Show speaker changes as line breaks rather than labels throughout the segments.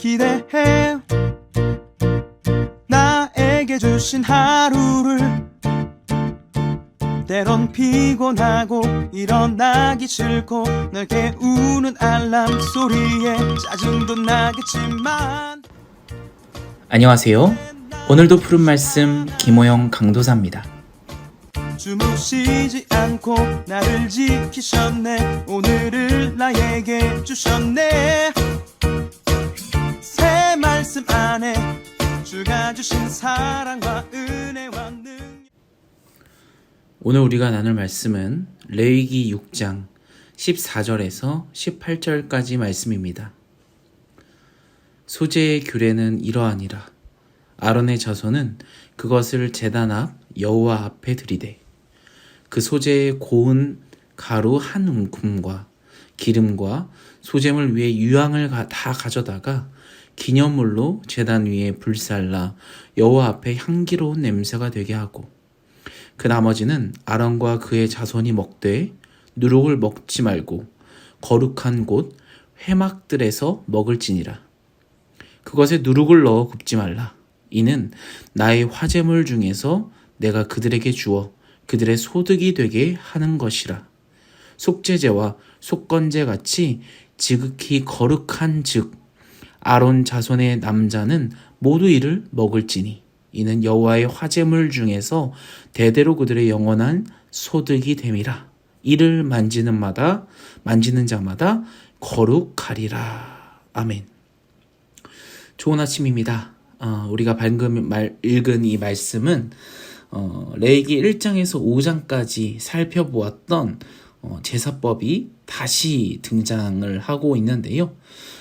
기대해 나에게 주신 하루를 때론 피곤하고 일어나기 싫고 널 깨우는 알람 소리에 짜증도 나겠지만
안녕하세요. 오늘도 푸른 말씀 김호영 강도사입니다.
주무시지 않고 나를 지키셨네. 오늘을 나에게 주셨네. 새 말씀 안에 주가 주신 사랑과 은혜와 능력.
오늘 우리가 나눌 말씀은 레위기 6장 14절에서 18절까지 말씀입니다. 소재의 규례는 이러하니라. 아론의 자손은 그것을 제단 앞 여호와 앞에 드리되 그 소재의 고운 가루 한 움큼과 기름과 소재물 위에 유향을 다 가져다가 기념물로 제단 위에 불살라 여호와 앞에 향기로운 냄새가 되게 하고 그 나머지는 아론과 그의 자손이 먹되 누룩을 먹지 말고 거룩한 곳 회막들에서 먹을지니라. 그것에 누룩을 넣어 굽지 말라. 이는 나의 화제물 중에서 내가 그들에게 주어 그들의 소득이 되게 하는 것이라. 속죄제와 속건제 같이 지극히 거룩한 즉 아론 자손의 남자는 모두 이를 먹을지니 이는 여호와의 화제물 중에서 대대로 그들의 영원한 소득이 됨이라. 이를 만지는 자마다 거룩하리라. 아멘. 좋은 아침입니다. 우리가 방금 읽은 이 말씀은 레위기 1장에서 5장까지 살펴보았던 제사법이 다시 등장을 하고 있는데요.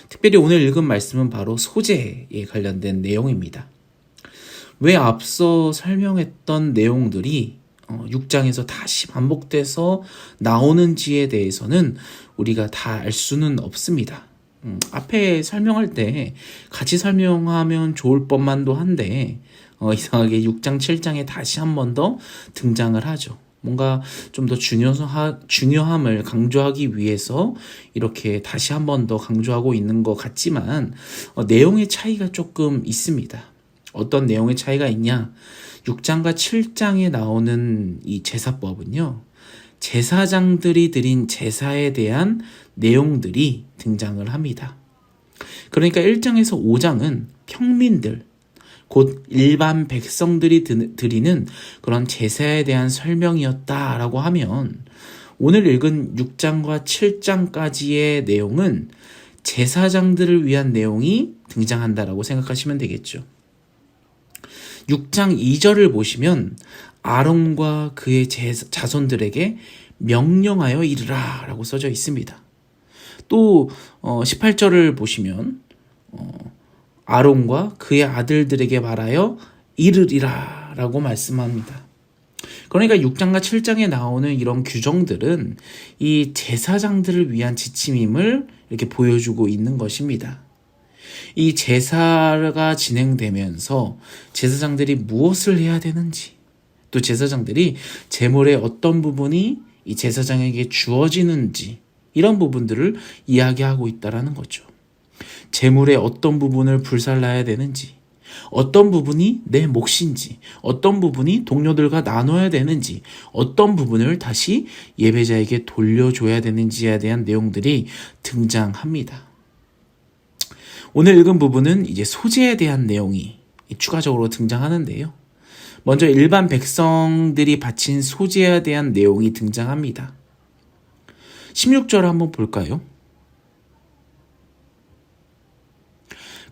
특별히 오늘 읽은 말씀은 바로 소재에 관련된 내용입니다. 왜 앞서 설명했던 내용들이 6장에서 다시 반복돼서 나오는지에 대해서는 우리가 다 알 수는 없습니다. 앞에 설명할 때 같이 설명하면 좋을 법만도 한데 이상하게 6장, 7장에 다시 한 번 더 등장을 하죠. 뭔가 좀 더 중요함을 강조하기 위해서 이렇게 다시 한 번 더 강조하고 있는 것 같지만 내용의 차이가 조금 있습니다. 어떤 내용의 차이가 있냐? 6장과 7장에 나오는 이 제사법은요. 제사장들이 드린 제사에 대한 내용들이 등장을 합니다. 그러니까 1장에서 5장은 평민들, 곧 일반 백성들이 드리는 그런 제사에 대한 설명이었다라고 하면 오늘 읽은 6장과 7장까지의 내용은 제사장들을 위한 내용이 등장한다라고 생각하시면 되겠죠. 6장 2절을 보시면 아론과 그의 자손들에게 명령하여 이르라 라고 써져 있습니다. 또 18절을 보시면 아론과 그의 아들들에게 말하여 이르리라 라고 말씀합니다. 그러니까 6장과 7장에 나오는 이런 규정들은 이 제사장들을 위한 지침임을 이렇게 보여주고 있는 것입니다. 이 제사가 진행되면서 제사장들이 무엇을 해야 되는지, 또 제사장들이 제물의 어떤 부분이 이 제사장에게 주어지는지 이런 부분들을 이야기하고 있다는 거죠. 제물의 어떤 부분을 불살라야 되는지, 어떤 부분이 내 몫인지, 어떤 부분이 동료들과 나눠야 되는지, 어떤 부분을 다시 예배자에게 돌려줘야 되는지에 대한 내용들이 등장합니다. 오늘 읽은 부분은 이제 소재에 대한 내용이 추가적으로 등장하는데요. 먼저 일반 백성들이 바친 소재에 대한 내용이 등장합니다. 16절 한번 볼까요?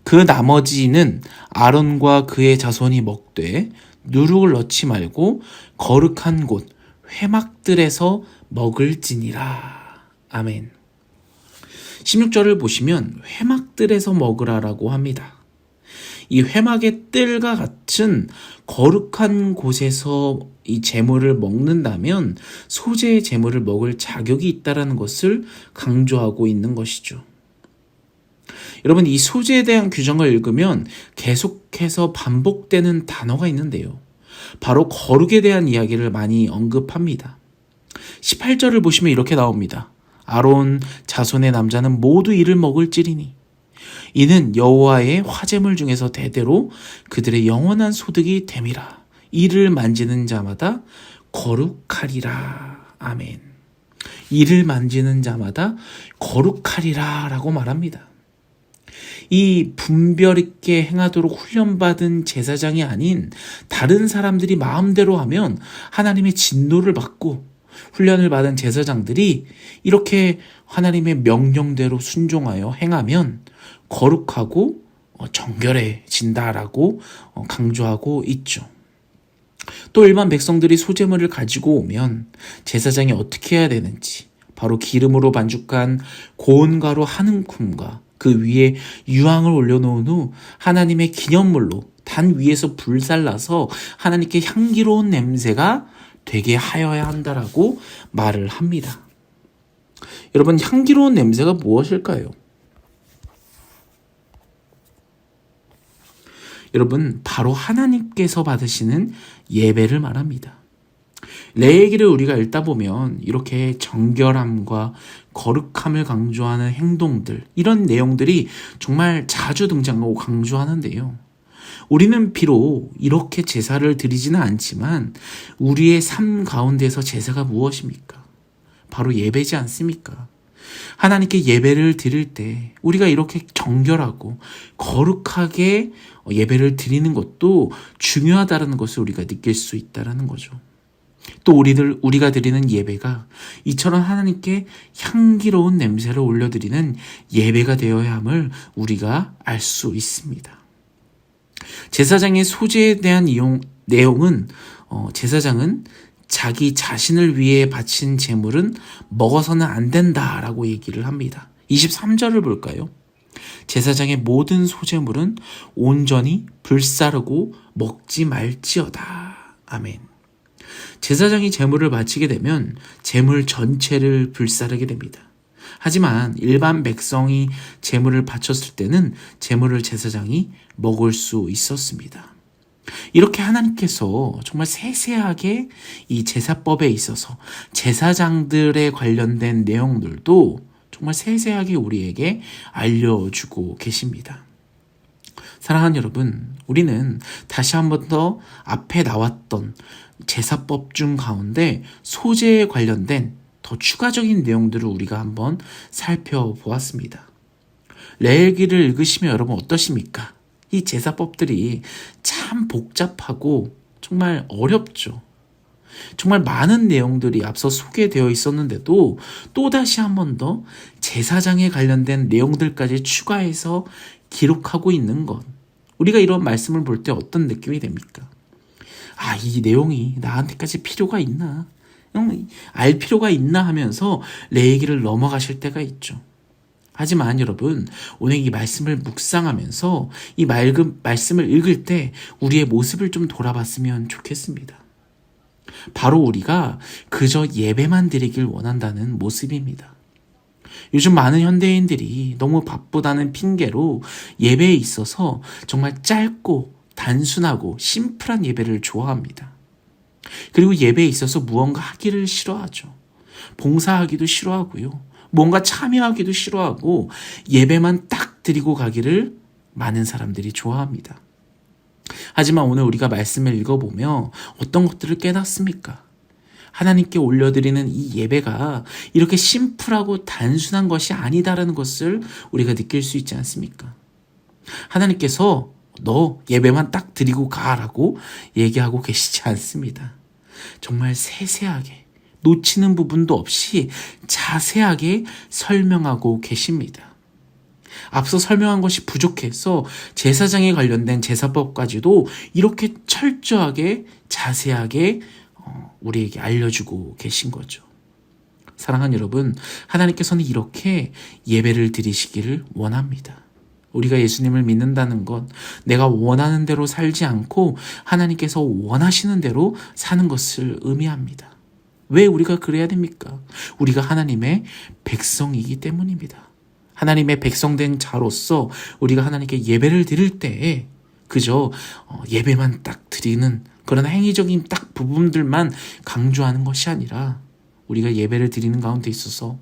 그 나머지는 아론과 그의 자손이 먹되 누룩을 넣지 말고 거룩한 곳 회막들에서 먹을지니라. 아멘. 16절을 보시면 회막들에서 먹으라라고 합니다. 이 회막의 뜰과 같은 거룩한 곳에서 이 제물을 먹는다면 소재의 제물을 먹을 자격이 있다는 것을 강조하고 있는 것이죠. 여러분, 이 소재에 대한 규정을 읽으면 계속해서 반복되는 단어가 있는데요. 바로 거룩에 대한 이야기를 많이 언급합니다. 18절을 보시면 이렇게 나옵니다. 아론 자손의 남자는 모두 이를 먹을지리니 이는 여호와의 화제물 중에서 대대로 그들의 영원한 소득이 됨이라. 이를 만지는 자마다 거룩하리라. 아멘. 이를 만지는 자마다 거룩하리라 라고 말합니다. 이 분별 있게 행하도록 훈련받은 제사장이 아닌 다른 사람들이 마음대로 하면 하나님의 진노를 받고, 훈련을 받은 제사장들이 이렇게 하나님의 명령대로 순종하여 행하면 거룩하고 정결해진다라고 강조하고 있죠. 또 일반 백성들이 소제물을 가지고 오면 제사장이 어떻게 해야 되는지, 바로 기름으로 반죽한 고운 가루 한 움큼과 그 위에 유황을 올려놓은 후 하나님의 기념물로 단 위에서 불살라서 하나님께 향기로운 냄새가 되게 하여야 한다라고 말을 합니다. 여러분, 향기로운 냄새가 무엇일까요? 여러분, 바로 하나님께서 받으시는 예배를 말합니다. 레위기를 우리가 읽다 보면 이렇게 정결함과 거룩함을 강조하는 행동들, 이런 내용들이 정말 자주 등장하고 강조하는데요. 우리는 비록 이렇게 제사를 드리지는 않지만 우리의 삶 가운데서 제사가 무엇입니까? 바로 예배지 않습니까? 하나님께 예배를 드릴 때 우리가 이렇게 정결하고 거룩하게 예배를 드리는 것도 중요하다는 것을 우리가 느낄 수 있다는 거죠. 또 우리가 드리는 예배가 이처럼 하나님께 향기로운 냄새를 올려드리는 예배가 되어야 함을 우리가 알 수 있습니다. 제사장의 소제에 대한 내용은 제사장은 자기 자신을 위해 바친 제물은 먹어서는 안 된다라고 얘기를 합니다. 23절을 볼까요? 제사장의 모든 소제물은 온전히 불사르고 먹지 말지어다. 아멘. 제사장이 제물을 바치게 되면 제물 전체를 불사르게 됩니다. 하지만 일반 백성이 제물을 바쳤을 때는 제물을 제사장이 먹을 수 있었습니다. 이렇게 하나님께서 정말 세세하게 이 제사법에 있어서 제사장들에 관련된 내용들도 정말 세세하게 우리에게 알려주고 계십니다. 사랑하는 여러분, 우리는 다시 한 번 더 앞에 나왔던 제사법 중 가운데 소제에 관련된 더 추가적인 내용들을 우리가 한번 살펴보았습니다. 레위기를 읽으시면 여러분 어떠십니까? 이 제사법들이 참 복잡하고 정말 어렵죠. 정말 많은 내용들이 앞서 소개되어 있었는데도 또다시 한 번 더 제사장에 관련된 내용들까지 추가해서 기록하고 있는 것. 우리가 이런 말씀을 볼 때 어떤 느낌이 됩니까? 아, 이 내용이 나한테까지 필요가 있나? 알 필요가 있나 하면서 레위기를 넘어가실 때가 있죠. 하지만 여러분, 오늘 이 말씀을 묵상하면서 이 말씀을 읽을 때 우리의 모습을 좀 돌아봤으면 좋겠습니다. 바로 우리가 그저 예배만 드리길 원한다는 모습입니다. 요즘 많은 현대인들이 너무 바쁘다는 핑계로 예배에 있어서 정말 짧고 단순하고 심플한 예배를 좋아합니다. 그리고 예배에 있어서 무언가 하기를 싫어하죠. 봉사하기도 싫어하고요. 뭔가 참여하기도 싫어하고 예배만 딱 드리고 가기를 많은 사람들이 좋아합니다. 하지만 오늘 우리가 말씀을 읽어보며 어떤 것들을 깨닫습니까? 하나님께 올려드리는 이 예배가 이렇게 심플하고 단순한 것이 아니다라는 것을 우리가 느낄 수 있지 않습니까? 하나님께서 너 예배만 딱 드리고 가라고 얘기하고 계시지 않습니다. 정말 세세하게 놓치는 부분도 없이 자세하게 설명하고 계십니다. 앞서 설명한 것이 부족해서 제사장에 관련된 제사법까지도 이렇게 철저하게 자세하게 우리에게 알려주고 계신 거죠. 사랑하는 여러분, 하나님께서는 이렇게 예배를 드리시기를 원합니다. 우리가 예수님을 믿는다는 것, 내가 원하는 대로 살지 않고 하나님께서 원하시는 대로 사는 것을 의미합니다. 왜 우리가 그래야 됩니까? 우리가 하나님의 백성이기 때문입니다. 하나님의 백성된 자로서 우리가 하나님께 예배를 드릴 때에 그저 예배만 딱 드리는 그런 행위적인 딱 부분들만 강조하는 것이 아니라 우리가 예배를 드리는 가운데 있어서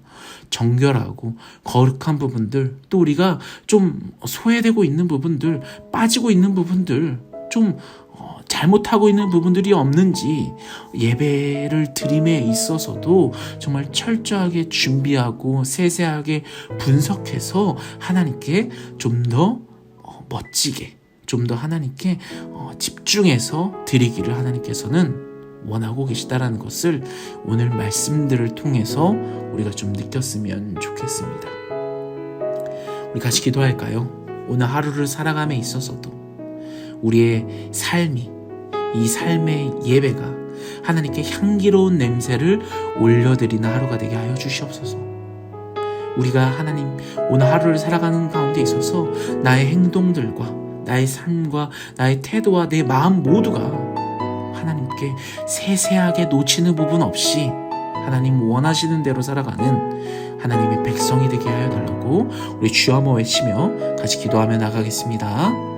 정결하고 거룩한 부분들, 또 우리가 좀 소외되고 있는 부분들, 빠지고 있는 부분들, 좀 잘못하고 있는 부분들이 없는지 예배를 드림에 있어서도 정말 철저하게 준비하고 세세하게 분석해서 하나님께 좀 더 멋지게, 좀 더 하나님께 집중해서 드리기를 하나님께서는 원하고 계시다라는 것을 오늘 말씀들을 통해서 우리가 좀 느꼈으면 좋겠습니다. 우리 같이 기도할까요? 오늘 하루를 살아감에 있어서도 우리의 삶이, 이 삶의 예배가 하나님께 향기로운 냄새를 올려드리는 하루가 되게 하여 주시옵소서. 우리가 하나님 오늘 하루를 살아가는 가운데 있어서 나의 행동들과 나의 삶과 나의 태도와 내 마음 모두가 하나님께 세세하게 놓치는 부분 없이 하나님 원하시는 대로 살아가는 하나님의 백성이 되게 하여 달라고 우리 주여 한번 외치며 같이 기도하며 나가겠습니다.